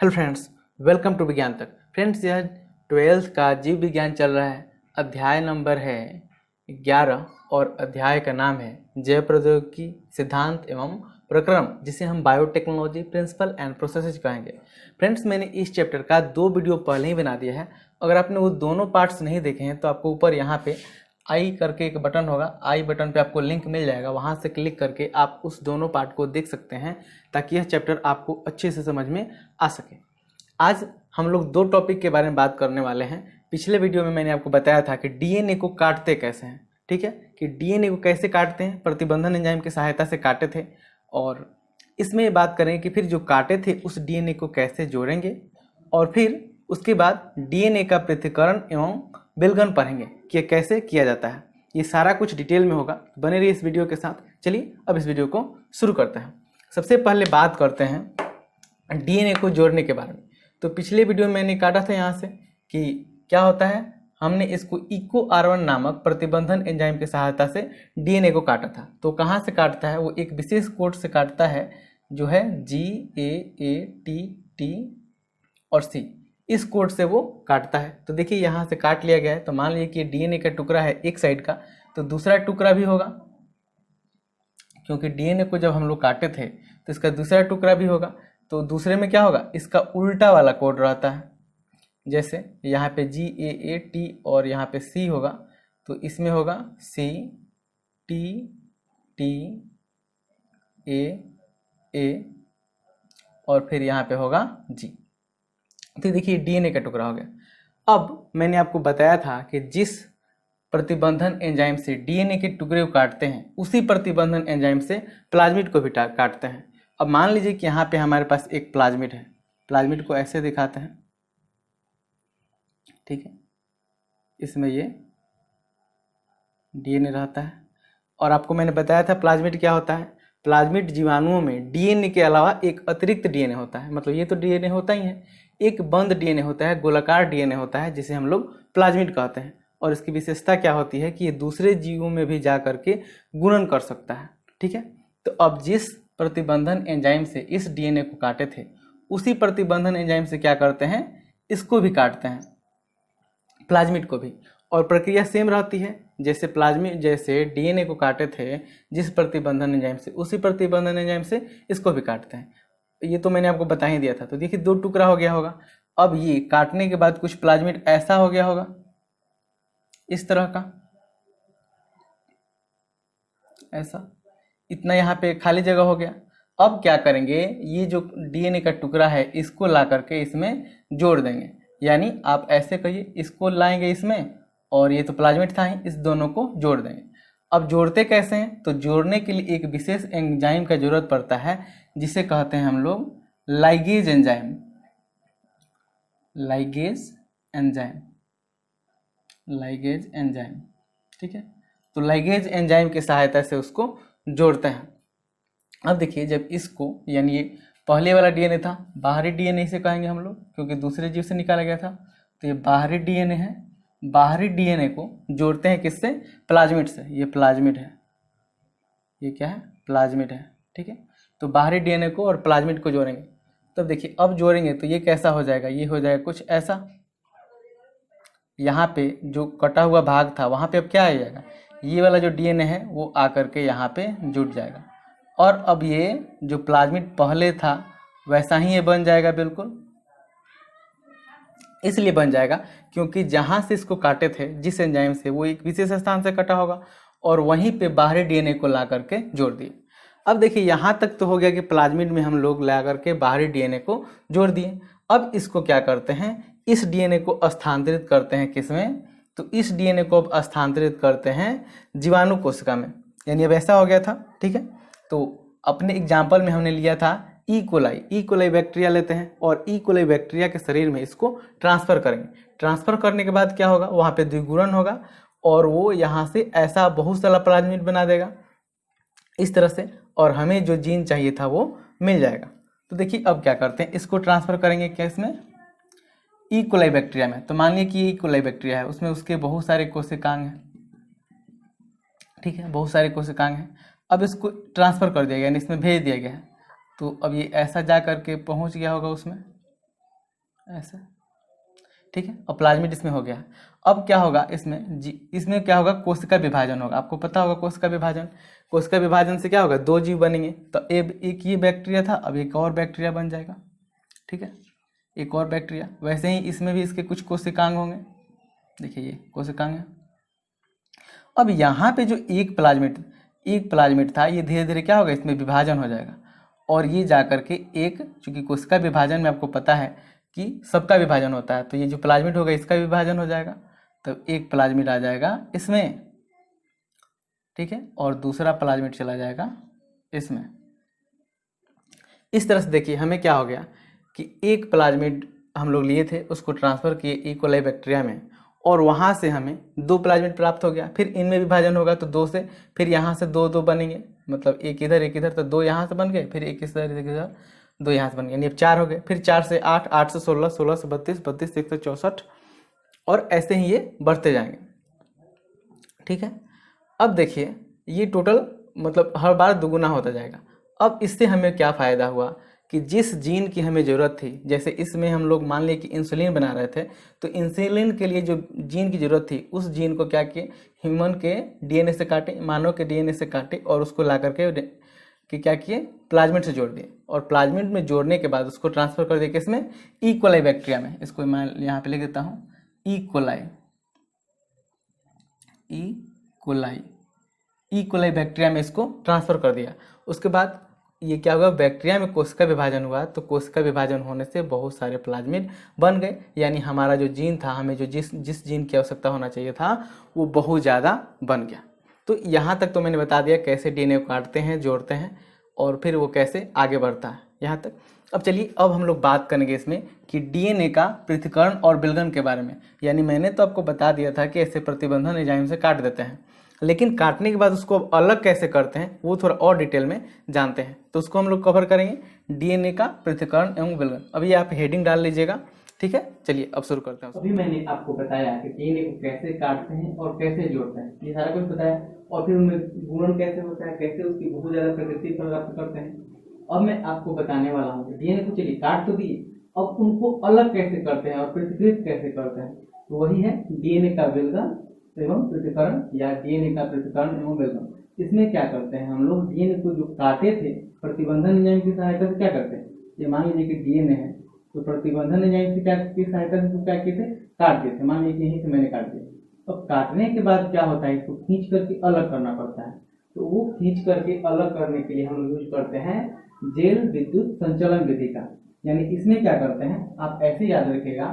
Hello friends, welcome to विज्ञान तक। Friends, यह 12th का जीव विज्ञान चल रहा है। अध्याय नंबर है 11 और अध्याय का नाम है जैव प्रौद्योगिकी सिद्धांत एवं प्रक्रम, जिसे हम बायोटेक्नोलॉजी प्रिंसिपल एंड प्रोसेसेस कहेंगे। फ्रेंड्स, मैंने इस चैप्टर का 2 वीडियो पहले ही बना दिया है। अगर आपने वो दोनों पार्ट्स नहीं देखे हैं तो आपको ऊपर यहाँ पे आई करके एक बटन होगा, आई बटन पे आपको लिंक मिल जाएगा, वहाँ से क्लिक करके आप उस दोनों पार्ट को देख सकते हैं ताकि यह चैप्टर आपको अच्छे से समझ में आ सके। आज हम लोग 2 टॉपिक के बारे में बात करने वाले हैं। पिछले वीडियो में मैंने आपको बताया था कि डीएनए को काटते कैसे हैं, ठीक है, कि डीएनए को कैसे काटते हैं, प्रतिबंधन एंजाइम की सहायता से काटे थे। और इसमें ये बात करेंगे कि फिर जो काटे थे उस डीएनए को कैसे जोड़ेंगे, और फिर उसके बाद डीएनए का पृथक्करण एवं विलगन पढ़ेंगे कि ये कैसे किया जाता है। ये सारा कुछ डिटेल में होगा, बने रहिए इस वीडियो के साथ। चलिए अब इस वीडियो को शुरू करते हैं। सबसे पहले बात करते हैं डीएनए को जोड़ने के बारे में। तो पिछले वीडियो में मैंने काटा था यहाँ से कि क्या होता है, हमने इसको EcoR1 नामक प्रतिबंधन एंजाइम की सहायता से डीएनए को काटा था। तो कहाँ से काटता है, वो एक विशेष कोड से काटता है जो है GAATT और C। इस कोड से वो काटता है। तो देखिए यहाँ से काट लिया गया है। तो मान लीजिए कि डीएनए का टुकड़ा है एक साइड का, तो दूसरा टुकड़ा भी होगा, क्योंकि डीएनए को जब हम लोग काटे थे तो इसका दूसरा टुकड़ा भी होगा। तो दूसरे में क्या होगा, इसका उल्टा वाला कोड रहता है। जैसे यहाँ पे GAAT और यहाँ पे C होगा, तो इसमें होगा CTTA और फिर यहाँ पे होगा G। तो देखिए डीएनए का टुकड़ा हो गया। अब मैंने आपको बताया था कि जिस प्रतिबंधन एंजाइम से डीएनए के टुकड़े को काटते हैं उसी प्रतिबंधन एंजाइम से प्लाज्मिड को भी काटते हैं। अब मान लीजिए कि यहाँ पे हमारे पास एक प्लाज्मिड है। प्लाज्मिड को ऐसे दिखाते हैं, ठीक है, इसमें ये डीएनए रहता है। और आपको मैंने बताया था प्लाज्मिड क्या होता है। प्लाज्मिड जीवाणुओं में डीएनए के अलावा एक अतिरिक्त डीएनए होता है। मतलब ये तो डीएनए होता ही है, एक बंद डीएनए होता है, गोलाकार डीएनए होता है, जिसे हम लोग प्लाज्मिड कहते हैं। और इसकी विशेषता क्या होती है कि ये दूसरे जीवों में भी जा करके गुणन कर सकता है, ठीक है। तो अब जिस प्रतिबंधन एंजाइम से इस डीएनए को काटे थे उसी प्रतिबंधन एंजाइम से क्या करते हैं, इसको भी काटते हैं, प्लाज्मिड को भी। और प्रक्रिया सेम रहती है, जैसे प्लाज्मिड जैसे डीएनए को काटे थे जिस प्रतिबंधन एंजाइम से उसी प्रतिबंधन एंजाइम से इसको भी काटते हैं। ये तो मैंने आपको बता ही दिया था। तो देखिए 2 टुकड़ा हो गया होगा। अब ये काटने के बाद कुछ प्लाज्मिड ऐसा हो गया होगा, इस तरह का, ऐसा, इतना यहाँ पे खाली जगह हो गया। अब क्या करेंगे, ये जो डीएनए का टुकड़ा है इसको ला करके इसमें जोड़ देंगे। यानी आप ऐसे कहिए, इसको लाएंगे इसमें, और ये तो प्लाज्मिड था ही, इस दोनों को जोड़ देंगे। अब जोड़ते कैसे हैं, तो जोड़ने के लिए एक विशेष एंजाइम का जरूरत पड़ता है जिसे कहते हैं हम लोग ligase enzyme. Ligase enzyme, ligase enzyme, ठीक है। तो लाइगेज एंजाइम की सहायता से उसको जोड़ते हैं। अब देखिए जब इसको, यानी ये पहले वाला डीएनए था, बाहरी डीएनए इसे कहेंगे हम लोग, क्योंकि दूसरे जीव से निकाला गया था। तो ये बाहरी डीएनए है। बाहरी डीएनए को जोड़ते हैं किससे, प्लाज्मिड से। ये प्लाज्मिड है, ये क्या है, प्लाज्मिड है, ठीक है। तो बाहरी डीएनए को और प्लाज्मिड को जोड़ेंगे। तब देखिए अब जोड़ेंगे तो ये कैसा हो जाएगा, ये हो जाएगा कुछ ऐसा। यहाँ पे जो कटा हुआ भाग था वहाँ पे अब क्या आ जाएगा, ये वाला जो डीएनए है वो आकर के यहाँ पे जुड़ जाएगा। और अब ये जो प्लाज्मिड पहले था वैसा ही ये बन जाएगा, बिल्कुल। इसलिए बन जाएगा क्योंकि जहाँ से इसको काटे थे जिस एंजाइम से, वो एक विशेष स्थान से कटा होगा और वहीं पे बाहरी डीएनए को ला करके जोड़ दिए। अब देखिए यहाँ तक तो हो गया कि प्लाज्मिड में हम लोग ला करके बाहरी डीएनए को जोड़ दिए। अब इसको क्या करते हैं, इस डीएनए को स्थानांतरित करते हैं किसमें, तो इस डीएनए को अब स्थानांतरित करते हैं जीवाणु कोशिका में। यानी अब ऐसा हो गया था, ठीक है। तो अपने एग्जाम्पल में हमने लिया था ई कोलाई बैक्टीरिया लेते हैं और ई कोलाई बैक्टीरिया के शरीर में इसको ट्रांसफ़र करेंगे। ट्रांसफ़र करने के बाद क्या होगा, वहाँ पे द्विगुणन होगा और वो यहाँ से ऐसा बहुत सारा प्लाज्मिड बना देगा इस तरह से, और हमें जो जीन चाहिए था वो मिल जाएगा। तो देखिए अब क्या करते हैं, इसको ट्रांसफ़र करेंगे किस में, ई कोलाई बैक्टीरिया में। तो मान लीजिए कि ई कोलाई बैक्टीरिया है, उसमें उसके बहुत सारे कोशिकांग हैं, ठीक है, बहुत सारे कोशिकांग हैं। अब इसको ट्रांसफ़र कर दिया गया, यानी इसमें भेज दिया गया है। तो अब ये ऐसा जा करके पहुंच गया होगा उसमें, ऐसा, ठीक है। और प्लाज्मिड इसमें हो गया। अब क्या होगा इसमें इसमें क्या होगा, कोशिका विभाजन होगा। आपको पता होगा कोशिका विभाजन, कोशिका विभाजन से क्या होगा, दो जीव बनेंगे। तो एक ये बैक्टीरिया था, अब एक और बैक्टीरिया बन जाएगा, ठीक है, एक और बैक्टीरिया। वैसे ही इसमें भी इसके कुछ कोशिकांग होंगे, देखिए ये कोशिकांग है। अब यहाँ पे जो एक प्लाज्मिड था, ये धीरे धीरे क्या होगा, इसमें विभाजन हो जाएगा। और ये जा करके एक, चूंकि कोशिका विभाजन में आपको पता है कि सबका विभाजन होता है, तो ये जो प्लाज्मिड होगा इसका विभाजन हो जाएगा। तो एक प्लाज्मिड आ जाएगा इसमें, ठीक है, और दूसरा प्लाज्मिड चला जाएगा इसमें। इस तरह से देखिए हमें क्या हो गया कि एक प्लाज्मिड हम लोग लिए थे, उसको ट्रांसफ़र किए ई कोलाई बैक्टीरिया में, और वहाँ से हमें दो प्लाज्मिड प्राप्त हो गया। फिर इनमें विभाजन होगा तो दो से, फिर यहाँ से दो दो बनेंगे, मतलब एक इधर, तो दो यहाँ से बन गए, फिर एक इधर, दो यहाँ से बन गए, यानी अब 4 हो गए। फिर 4 से 8, 8 से 16, 16 से 32, 32 से 164, और ऐसे ही ये बढ़ते जाएंगे, ठीक है। अब देखिए ये टोटल मतलब हर बार दुगुना होता जाएगा। अब इससे हमें क्या फ़ायदा हुआ कि जिस जीन की हमें ज़रूरत थी, जैसे इसमें हम लोग मान लिए कि इंसुलिन बना रहे थे, तो इंसुलिन के लिए जो जीन की ज़रूरत थी, उस जीन को क्या किए, ह्यूमन के डीएनए से काटे, मानव के डीएनए से काटे, और उसको ला करके कि क्या किए, प्लाज्मिड से जोड़ दिए। और प्लाज्मिड में जोड़ने के बाद उसको ट्रांसफ़र कर दिए किसमें, ई कोलाई बैक्टीरिया में। इसको मैं यहाँ पे लिख देता हूँ, ई कोलाई बैक्टीरिया में इसको ट्रांसफ़र कर दिया। उसके बाद ये क्या हुआ, बैक्टीरिया में कोशिका विभाजन हुआ, तो कोशिका विभाजन होने से बहुत सारे प्लाज्मिड बन गए, यानी हमारा जो जीन था, हमें जो जिस जीन की आवश्यकता होना चाहिए था, वो बहुत ज़्यादा बन गया। तो यहाँ तक तो मैंने बता दिया कैसे डीएनए को काटते हैं, जोड़ते हैं, और फिर वो कैसे आगे बढ़ता है, यहाँ तक। अब चलिए, अब हम लोग बात करेंगे इसमें कि डीएनए का पृथक्करण और विलगन के बारे में। यानी मैंने तो आपको बता दिया था कि ऐसे प्रतिबंधन एंजाइम से काट देते हैं, लेकिन काटने के बाद उसको अलग कैसे करते हैं वो थोड़ा और डिटेल में जानते हैं। तो उसको हम लोग कवर करेंगे, डीएनए का पृथक्करण एवं विलगन। अभी आप हेडिंग डाल लीजिएगा, ठीक है। चलिए अब शुरू करते हैं। अभी मैंने आपको बताया कि डीएनए को कैसे काटते हैं और कैसे जोड़ते हैं, ये सारा कुछ बताया, और फिर उनमें गुणन कैसे होता है, कैसे उसकी बहुत ज़्यादा प्रकृति प्राप्त करते हैं। अब मैं आपको बताने वाला हूँ डीएनए को चलिए काट तो दिए, अब उनको अलग कैसे करते हैं और पृथक्कृत कैसे करते हैं। तो वही है डीएनए का विलगन एवं पृथक्करण, या डीएनए का पृथक्करण एवं विलगन। इसमें क्या करते हैं हम लोग, डीएनए को जो काटे थे प्रतिबंधन एंजाइम की सहायता से क्या करते हैं, ये मान लीजिए कि डीएनए है, तो प्रतिबंधन एंजाइम से क्या की सहायता से क्या किए थे, काट दिए थे। मान लीजिए यहीं से मैंने काट दिया। अब काटने के बाद क्या होता है, इसको खींच करके अलग करना पड़ता है। तो वो खींच करके अलग करने के लिए हम लोग यूज करते हैं जेल विद्युत संचलन विधि का। यानी इसमें क्या करते हैं, आप ऐसे याद रखिएगा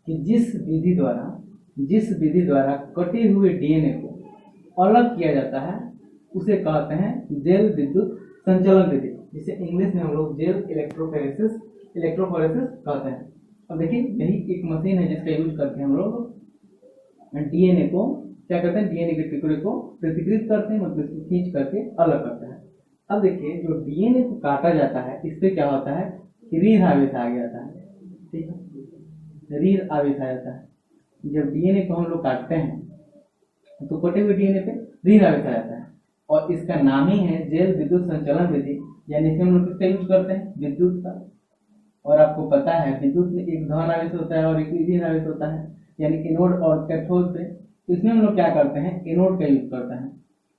कि जिस विधि द्वारा कटे हुए डीएनए को अलग किया जाता है उसे कहते हैं जेल विद्युत संचलन विधि, जिसे इंग्लिश में हम लोग जेल इलेक्ट्रोफोरेसिस कहते हैं। अब देखिए यही एक मशीन है जिसका यूज करके हम लोग डीएनए को क्या करते हैं, डीएनए के टुकड़े को पृथक्कृत करते हैं, मतलब इसको खींच करके अलग करते हैं। अब देखिए जो डीएनए को काटा जाता है, इससे क्या होता है कि रीढ़ आवेश आ जाता है, ठीक है, रीढ़ आवेश आ जाता है। जब डीएनए को हम लोग काटते हैं तो कटे हुए डीएनए पे रीढ़ आवेश आ जाता है, और इसका नाम ही है जेल विद्युत संचलन विधि। यानी इसमें हम लोग किसका यूज करते हैं, विद्युत का। और आपको पता है विद्युत में एक धन आवेश होता है और एक ऋण आवेश होता है, यानी एनोड और कैथोड पे। तो इसमें हम लोग क्या करते हैं, एनोड का यूज करते हैं,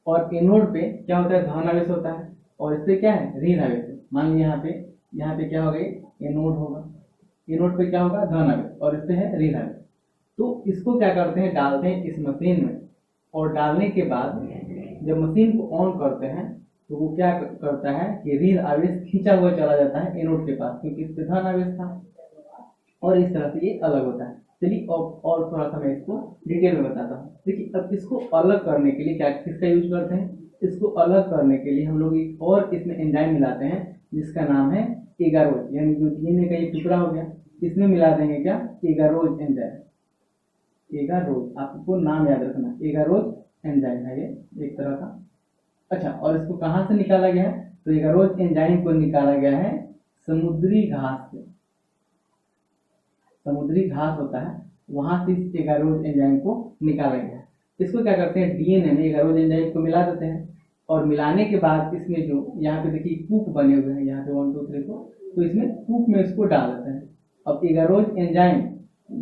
और एनोड पे क्या होता है, धन आवेश होता है, और इससे क्या है, ऋण आवेश है। मान लीजिए यहाँ पे क्या होगा, एनोड होगा, एनोड पे क्या होगा, धन आवेश, और इससे है ऋण आवेश। तो इसको क्या करते हैं, डालते हैं इस मशीन में, और डालने के बाद जब मशीन को ऑन करते हैं तो वो क्या करता है कि ऋण आवेश खींचा हुआ चला जाता है एनोड के पास, क्योंकि इस पे धन आवेश था, और इस तरह से ये अलग होता है। चलिए और थोड़ा सा मैं इसको डिटेल में बताता हूँ। देखिए अब इसको अलग करने के लिए क्या किसका यूज करते हैं, इसको अलग करने के लिए हम लोग एक और इसमें एंजाइम मिलाते हैं जिसका नाम है एगारोज। यानी जो डीएनए का ये टुकड़ा हो गया, इसमें मिला देंगे क्या, एगारोज एंजाइम। एगारोज, आपको नाम याद रखना, एगारोज एंजाइम है ये एक तरह का। अच्छा, और इसको कहाँ से निकाला गया है, तो एगारोज एंजाइम को निकाला गया है समुद्री घास से। समुद्री घास होता है, वहां से इस एगारोज एंजाइम को निकाला गया है। इसको क्या करते हैं, डीएनए में एगारोज एंजाइम को मिला देते हैं, और मिलाने के बाद इसमें जो यहाँ पे देखिए कूप बने हुए हैं, यहाँ पे 1 2 3 4, तो इसमें कूप में इसको डाल देते हैं। अब एगारोज एंजाइम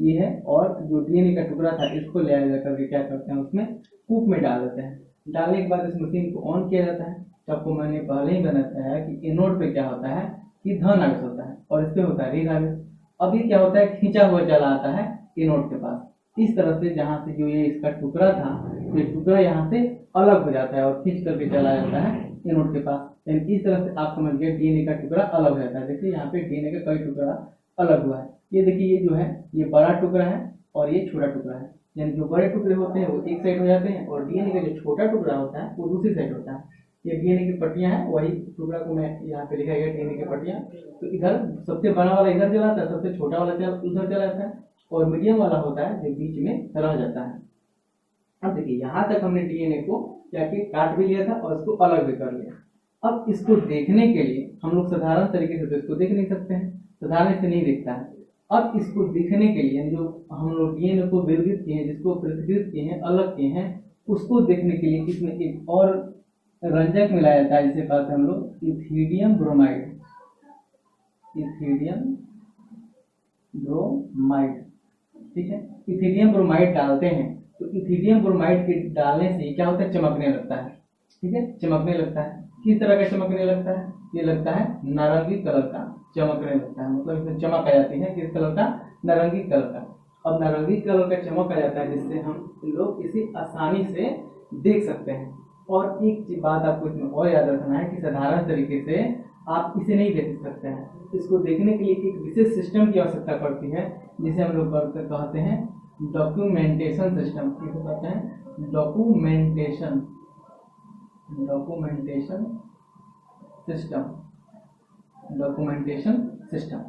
ये है, और जो डीएनए का टुकड़ा था इसको ले आया करके क्या करते हैं उसमें कूप में डाल देते हैं। डालने के बाद इस मशीन को ऑन किया जाता है। तो आपको मैंने पहले ही बताया कि एनोड पे क्या होता है कि धन आवेश होता है और इस पे होता है ऋण आवेश। अब ये क्या होता है, खींचा हुआ चला आता है एनोड के पास। इस तरह से जहाँ से जो ये इसका टुकड़ा था, ये टुकड़ा यहाँ से अलग हो जाता है और खींच करके चला जाता है एनोड के पास। यानी इस तरह से आप समझ गए डीएनए का टुकड़ा अलग हो जाता है। देखिए यहाँ पे डीएनए का कई टुकड़ा अलग हुआ है। ये देखिए ये जो है ये बड़ा टुकड़ा है और ये छोटा टुकड़ा है। यानी जो बड़े टुकड़े होते हैं वो एक साइड हो जाते हैं और डीएनए का जो छोटा टुकड़ा होता है वो दूसरी साइड होता है। ये डीएनए की पट्टियां हैं, वही टुकड़ा को मैं यहाँ पे लिखा गया डीएनए की पट्टियां। तो इधर सबसे बड़ा वाला इधर चला जाता है, सबसे छोटा वाला उधर चला जाता है और मीडियम वाला होता है जो बीच में रह जाता है। अब देखिए यहाँ तक हमने डीएनए को क्या किया, काट भी लिया था और इसको अलग भी कर लिया। अब इसको देखने के लिए हम लोग साधारण तरीके से तो इसको देख नहीं सकते हैं, साधारण से नहीं दिखता है। अब इसको दिखने के लिए जो हम लोग डीएनए को विभजित किए हैं, जिसको पृथक्कृत किए हैं, अलग किए हैं, उसको देखने के लिए इसमें एक और रंजक मिलाया जाता है जिसे कहते हैं हम लोग इथिडियम ब्रोमाइड। इथिडियम ब्रोमाइड, ठीक है। इथिडियम ब्रोमाइड डालते हैं तो इथिडियम ब्रोमाइड के डालने से क्या होता है, चमकने लगता है, ठीक है, चमकने लगता है। किस तरह का चमकने लगता है, ये लगता है नारंगी कलर का चमकने लगता है, मतलब इसमें चमक आ जाती है। किस कलर का, नारंगी कलर का। अब नारंगी कलर का चमक आ जाता है जिससे हम लोग इसे आसानी से देख सकते हैं। और एक बात आपको इसमें और याद रखना है कि साधारण तरीके से आप इसे नहीं देख सकते हैं। इसको देखने के लिए एक विशेष सिस्टम की आवश्यकता पड़ती है जिसे हम लोग कहते हैं डॉक्यूमेंटेशन सिस्टम। किसे कहते हैं, डॉक्यूमेंटेशन सिस्टम,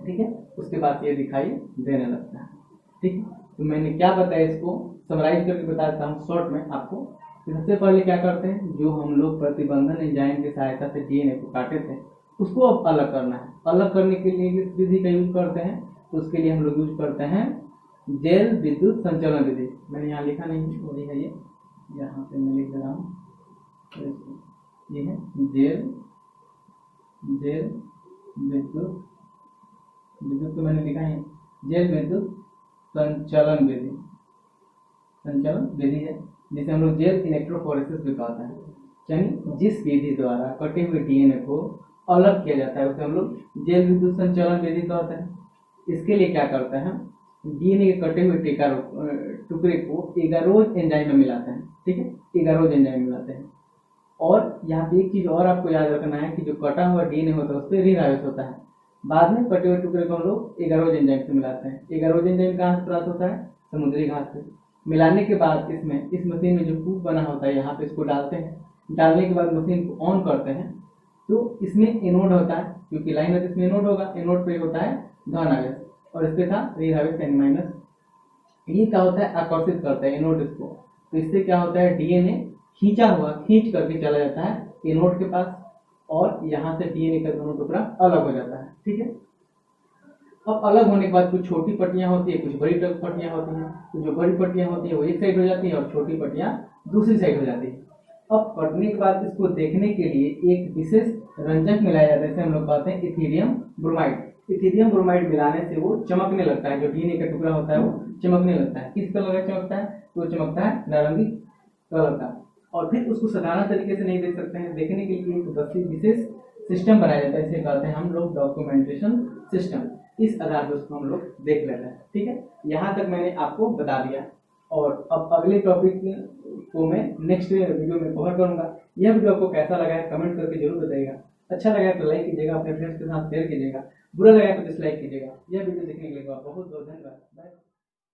ठीक है। उसके बाद ये दिखाई देने लगता है, ठीक। तो मैंने क्या बताया, इसको समराइज करके बताता हूँ शॉर्ट में आपको। सबसे पहले क्या करते हैं, जो हम लोग प्रतिबंधन एंजाइम की सहायता से डीएनए को काटे थे उसको अब अलग करना है। अलग करने के लिए किस विधि का यूज करते हैं, तो उसके लिए हम लोग यूज करते हैं जेल विद्युत संचलन विधि। मैंने यहाँ लिखा नहीं, वही है ये, यहाँ पे मैं लिख दे रहा हूँ, ये है जेल विद्युत तो मैंने लिखा है, जेल विद्युत संचलन विधि है, जिसे हम लोग जेल इलेक्ट्रोफोरेसिस भी कहते हैं। यानी जिस विधि द्वारा कटे हुए डीएनए को अलग किया जाता है उसे हम लोग जेल विद्युत संचलन विधि कहते हैं। इसके लिए क्या करते हैं, डीएनए के कटे हुए टुकड़े को एगारोज एंजाइम में मिलाते हैं, ठीक है, एगारोज एंजाइम में मिलाते हैं। और यहाँ पे एक चीज और आपको याद रखना है कि जो कटा हुआ डीएनए होता है उस पर ऋण आवेश होता है। बाद में कटे हुए टुकड़े को हम लोग एगारोज एंजाइम से मिलाते हैं। एगारोज एंजाइम कहाँ से प्राप्त होता है, समुद्री घास से। मिलाने के बाद इसमें इस मशीन में जो कूप बना होता है यहाँ पे इसको डालते हैं। डालने के बाद मशीन को ऑन करते हैं तो इसमें एनोड होता है, क्योंकि लाइन है तो इसमें एनोड होगा। एनोड पे होता है धन आवेश और इस पे था ऋण आवेश यानी माइनस। ये क्या होता है, आकर्षित करता है एनोड इसको। तो इससे क्या होता है, डीएनए खींच करके चला जाता है एनोड के पास और यहाँ से डीएनए का दोनों टुकड़ा अलग हो जाता है, ठीक है। अब अलग होने के बाद कुछ छोटी पट्टियां होती है, कुछ बड़ी पट्टियां होती हैं। तो जो बड़ी पट्टियां होती है वो एक साइड हो जाती है और छोटी पट्टियां दूसरी साइड हो जाती है। अब कटने के बाद इसको देखने के लिए एक विशेष रंजक मिलाया जाता है, जैसे हम लोग कहते हैं इथिडियम ब्रोमाइड। इथिडियम ब्रोमाइड मिलाने से वो चमकने लगता है, जो डीएनए का टुकड़ा होता है वो चमकने लगता है। किस कलर का चमकता है, तो चमकता है नारंगी कलर का। और फिर उसको साधारण तरीके से नहीं देख सकते हैं, देखने के लिए एक विशेष सिस्टम बनाया जाता है, इसे कहते हैं हम लोग डॉक्यूमेंटेशन सिस्टम। इस आधार पर उसको हम लोग देख लेते हैं, ठीक है। यहाँ तक मैंने आपको बता दिया और अब अगले टॉपिक को मैं नेक्स्ट वीडियो में कवर करूंगा। यह वीडियो आपको कैसा लगा है कमेंट करके जरूर बताइएगा। अच्छा लगा है तो लाइक कीजिएगा, अपने फ्रेंड्स के साथ शेयर कीजिएगा, बुरा लगा है तो डिसलाइक कीजिएगा। यह वीडियो देखने के लिए बहुत बहुत धन्यवाद। बाय।